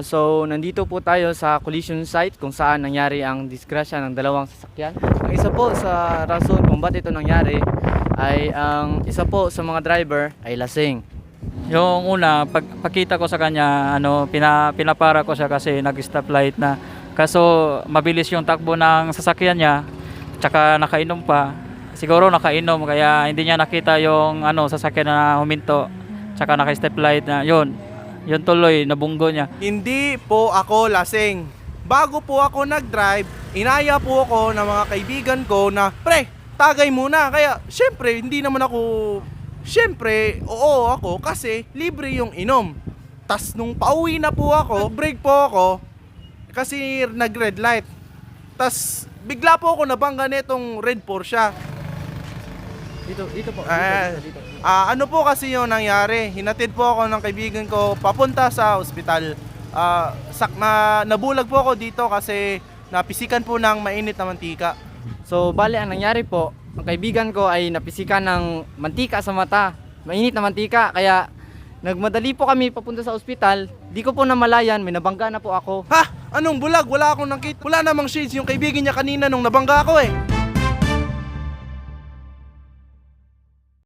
So nandito po tayo sa collision site kung saan nangyari ang disgrasya ng dalawang sasakyan. Ang isa po sa rason kung bakit ito nangyari ay ang isa po sa mga driver ay lasing. Yung una, pagpakita ko sa kanya, pinapara ko siya kasi nag-stoplight na. Kaso mabilis yung takbo ng sasakyan niya, tsaka nakainom pa. Siguro nakainom kaya hindi niya nakita yung sasakyan na huminto, tsaka naka-stoplight na. Yun tuloy, nabunggo niya. Hindi po ako lasing. Bago po ako nag-drive, inaya po ako ng mga kaibigan ko na, pre, tagay muna. Kaya, syempre, oo ako kasi libre yung inom. Tas nung pauwi na po ako, break po ako kasi nag-red light. Tas bigla po ako nabangga nitong red Porsche. Dito po. Dito. Ano po kasi yung nangyari? Hinatid po ako ng kaibigan ko papunta sa ospital. Nabulag po ako dito kasi napisikan po ng mainit na mantika. So bali ang nangyari po, ang kaibigan ko ay napisikan ng mantika sa mata. Mainit na mantika kaya nagmadali po kami papunta sa ospital. Di ko po namalayan, may nabangga na po ako. Ha? Anong bulag? Wala akong nakita. Wala namang shades yung kaibigan niya kanina nung nabangga ako eh.